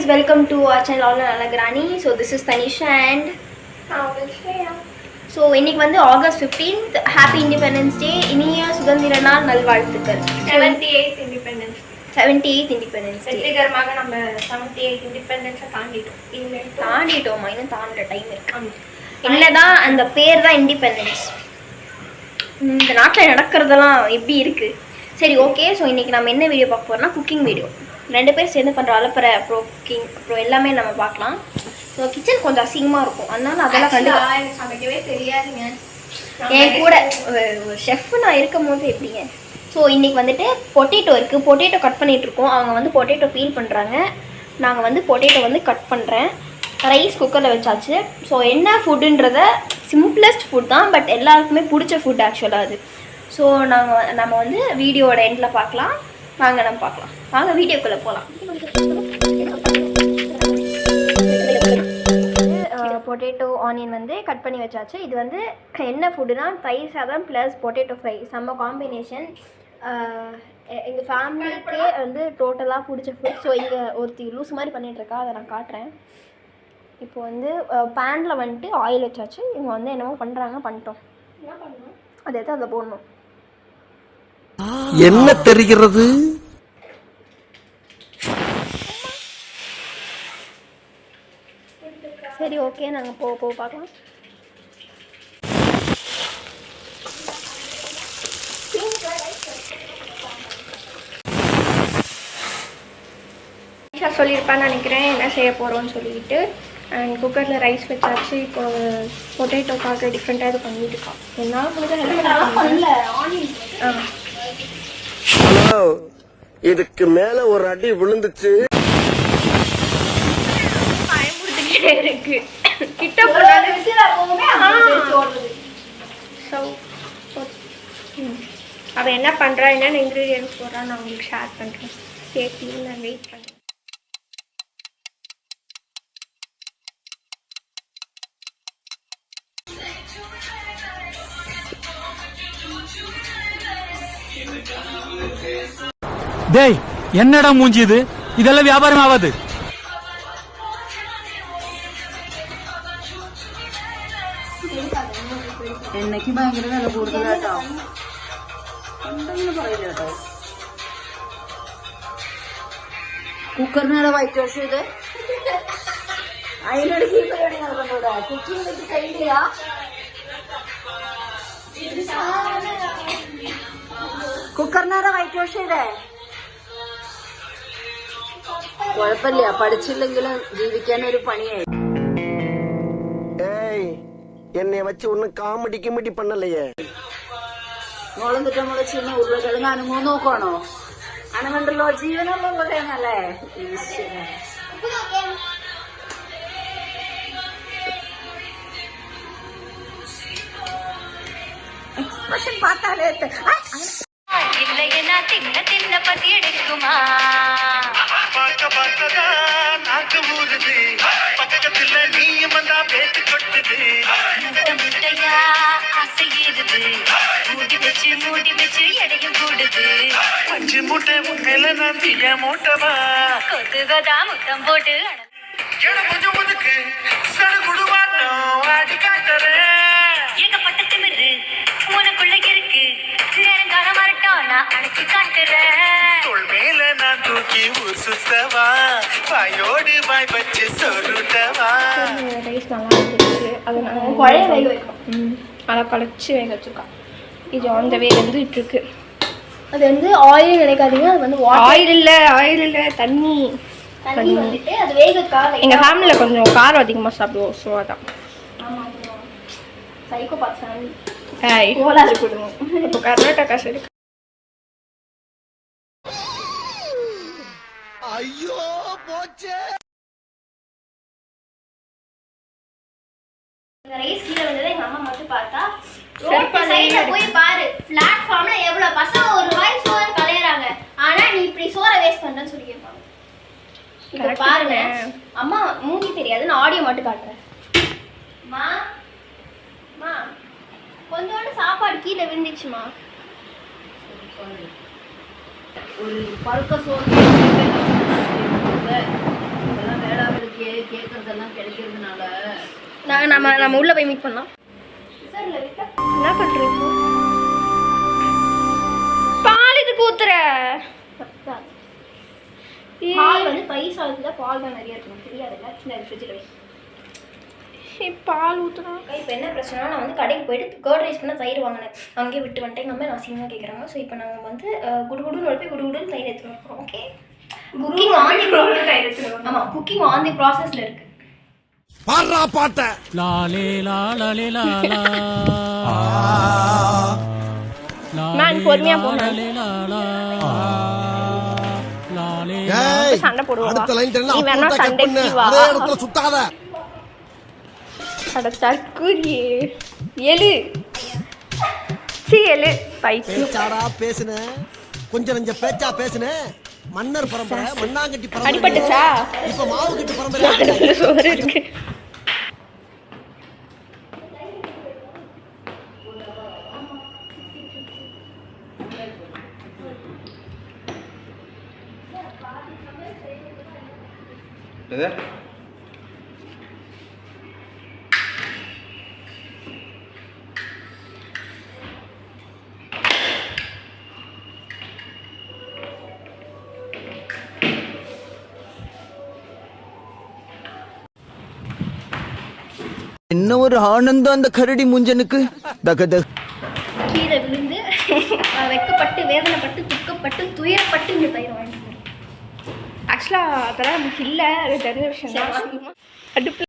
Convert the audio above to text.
welcome to our channel All Nalagranny. So this is Tanisha and so இன்னைக்கு வந்து August 15th happy independence day. இனிய சுதந்திர நாள் நல்வாழ்த்துக்கள். 78th independence 78th independence day. வெற்றிகரமாக நம்ம 78th இண்டிபெண்டன்ஸை தாண்டிட்டோம். இன்னும் தாண்ட டைம் இருக்கு. என்னதான் அந்த பேர் தான் இண்டிபெண்டன்ஸ். இந்த நாட்டில் நடக்கிறதெல்லாம் எப்படி இருக்கு? சரி, ஓகே. ஸோ இன்னைக்கு நம்ம என்ன வீடியோ பார்க்க போறோம்னா குக்கிங் வீடியோ. 2 பேர் சேர்ந்து பண்ணுற அலப்பறை, அப்புறம் குக்கிங், அப்புறம் எல்லாமே நம்ம பார்க்கலாம். ஸோ கிச்சன் கொஞ்சம் அசிங்கமாக இருக்கும், அதனால அதெல்லாம் எனக்கு சமைக்கவே தெரியாதுங்க. என் கூட ஒரு ஷெஃப் நான் இருக்கும் போது எப்படிங்க. ஸோ இன்றைக்கி வந்துட்டு பொட்டேட்டோ இருக்குது, பொட்டேட்டோ கட் பண்ணிகிட்ருக்கோம். அவங்க வந்து பொட்டேட்டோ பீல் பண்ணுறாங்க, நாங்கள் வந்து பொட்டேட்டோ வந்து கட் பண்ணுறேன். ரைஸ் குக்கரில் வச்சாச்சு. ஸோ என்ன ஃபுட்டுன்றத சிம்பிளஸ்ட் ஃபுட் தான், பட் எல்லாருக்குமே பிடிச்ச ஃபுட் ஆக்சுவலாக அது. ஸோ நம்ம வந்து வீடியோவோட எண்டில் பார்க்கலாம். வாங்க நம்ம பார்க்கலாம். வாங்க வீடியோக்குள்ளே போகலாம். பொட்டேட்டோ ஆனியன் வந்து கட் பண்ணி வச்சாச்சு. இது வந்து என்ன ஃபுட்டுனா தயிர் சாதம் ப்ளஸ் பொட்டேட்டோ ஃப்ரை, செம்ம காம்பினேஷன். எங்கள் ஃபேமிலிக்கே வந்து டோட்டலாக பிடிச்ச ஃபுட். ஸோ இங்கே ஒருத்தி லூஸ் மாதிரி பண்ணிகிட்ருக்கா, அதை நான் காட்டுறேன். இப்போ வந்து பேனில் வந்துட்டு ஆயில் வச்சாச்சு. இவங்க வந்து என்னமோ பண்ணுறாங்க, பண்ணிட்டோம். என்ன பண்ணணும்? அதை எடுத்து அதில் போடணும். என்ன தெரிகிறது? சரி, ஓகே, நாங்கள் போக பார்க்கலாம். சொல்லியிருப்பான்னு நினைக்கிறேன் என்ன செய்ய போகிறோன்னு சொல்லிட்டு. அண்ட் குக்கரில் ரைஸ் வச்சாச்சு. இப்போ பொட்டேட்டோக்காக டிஃப்ரெண்ட்டாக இது பண்ணிட்டு இருக்கோம். என்னால் ஹலோ, இதுக்கு மேல ஒரு அடி விழுந்துச்சு. பயமுறுத்திக்கிட்டே இருக்கு. கிட்ட போனாலும் அவள் என்ன பண்ணுறா, என்னென்ன இன்க்ரீடியன்ஸ் போடுறா நான் உங்களுக்கு ஷேர் பண்ணுறேன். சேர்த்து நான் வெயிட் பண்ணுறேன். டேய், என்னடா மூஞ்சி இது? இதெல்லாம் வியாபாரம் ஆகாது. എണ്ണയ്ക്ക് ഭയങ്കര വില കൂടുതലാട്ടോ. എന്തെങ്കിലും പറയില്ല കേട്ടോ. കുക്കറിനാണ് വൈറ്റ് വാഷ് ചെയ്ത് അതിനിടയ്ക്ക് ഈ പരിപാടി നടക്കുന്നുണ്ടോ? കുക്കിംഗ് കഴിഞ്ഞില്ല. കുക്കറിനാണ് വൈറ്റ് വാഷ് ചെയ്തേ. കുഴപ്പമില്ല, പഠിച്ചില്ലെങ്കിലും ജീവിക്കാൻ ഒരു പണിയായി. என்னைய வச்சு ஒன்னும் காமெடி கிமெடி பண்ணலையே. മോളും തിട്ട മുളച്ചിരുന്ന ഉരുളക്കിഴങ്ങ് അനങ്ങോ നോക്കണോ? അനങ്ങണ്ടല്ലോ, ജീവനുള്ള ഉരുളക്കിഴങ്ങല്ലേ. എക്സ്പ്രഷൻ பார்த்தாலே இல்லையனா தின்ன தின்ன பசி எடுக்குமா? பார்க்க பார்க்கதான் நாக்கு ஊறுது, பக்கத்துல நீயும் வந்தா பேத்து கொட்டுது. முட்டை முட்டையா ஆசை ஏறுது, மூடி வச்சு எடையும் கூடுது. 5 மூட்டை முட்டையில நான் தீய மூட்டவா? கொத்துகதா முத்தம் போட்டு கொஞ்சம் முதுக்கு சடுகுடுவாட்டம் ஆடி காட்டுறேன். ஏகப்பட்ட திமிரு உனக்குள்ள இருக்கு, நேரங்கால மரட்டம் நான் அணைச்சு காட்டுறேன். தோள் மேல நான் தூக்கி ஊர் சுத்தவா, வாயோடு வாய் வச்சு சொருட்டவா. ரைஸ் நல்லா இருந்துச்சு. அது நாங்கள் குழைய வேக வைக்கணும். அதை கழிச்சு வேக வச்சுருக்கோம். இது ஆன் த வே வந்துட்டுருக்கு. அது வந்து ஆயில் நினைக்காதீங்க, அது வந்து ஆயில் இல்லை தண்ணி வந்துட்டு அது வேகக்காக. எங்கள் ஃபேமிலியில் கொஞ்சம் காரம் அதிகமாக சாப்பிடுவோம். ஸோ அதான். ஆமாம், சைக்கோ பார்த்து ஏய் கோலாறு கொடுங்க. இப்போ கர்நாடகா சைடு ஐயோ போச்சே. இந்த ரைஸ் கீழே வந்ததை எங்க அம்மா மட்டும் பார்த்தா, ரோட்டு சைடுல போய் பாரு, பிளாட்ஃபார்ம்ல எவ்வளவு பசங்க ஒரு வாய் சோறு கலையறாங்க, ஆனா நீ இப்படி சோற வேஸ்ட் பண்றன்னு சொல்லி கேட்பாங்க. இத பாருங்க, அம்மா மூஞ்சி தெரியாது, நான் ஆடியோ மட்டும் காட்டுறேன். மா மா கொஞ்சோண்டு சாப்பாடு கீழே விழுந்துச்சுமா. ஒரு பருக்க சோறு கேட்கறதெல்லாம் கிடைக்கிறதுனால நம்ம உள்ள போய் மீட் பண்ணலாம். என்ன பண்ணுறீங்க? பால் இதுக்கு ஊத்துற பால் வந்து தயிர் சாதத்துல பால் தான் நிறைய இருக்கணும், தெரியாதுல்ல? சின்ன ஃப்ரிட்ஜில் வை. பால் ஊற்றுனா இப்போ என்ன பிரச்சனைனா, நான் வந்து கடைக்கு போயிட்டு கர்ட் ரைஸ் பண்ண தயிர் வாங்கினேன், அங்கேயே விட்டு வந்துட்டேன். எங்கள் அம்மா நான் அசிங்கமாக கேட்குறாங்க. ஸோ இப்போ நாங்கள் வந்து குடுகுடுன்னு போய் குடுகுடுன்னு தயிர் எடுத்துகிட்டு வந்துருக்கோம். Okay, cooking on the process. ஆமாம், குக்கிங் ஆன் தி ப்ராசஸில் இருக்குது. பாடுறா பாட்ட லாலே லாலே லாலா மேன் பொறுமையா போங்க. சண்டை போடுவா. அடுத்த லைன் தெரியல. நீ வேணா சண்டைக்கு வா. அதே இடத்துல சுத்தாத. அட தற்கூரி எழு எழு பைத்தியம். பேச்சாடா பேசுன, கொஞ்சம் நெஞ்ச பேச்சா பேசுன. மன்னர் பரம்பரை, மண்ணாங்கட்டி பரம்பரை. அடிபட்டுச்சா? இப்ப மாவு கட்டி பரம்பரை. சோறு இருக்கு. என்ன ஒரு ஆனந்தம் அந்த கரடி முஞ்சனுக்கு. கீழே விழுந்து வெக்கப்பட்டு வேதனைப்பட்டு துக்கப்பட்டு துயரப்பட்டு இந்த தயிர் வாங்கிட்டு ஆக்சுவலாக அதெல்லாம் நமக்கு இல்லை, அது தெரிஞ்ச விஷயம் தான். அடுப்பு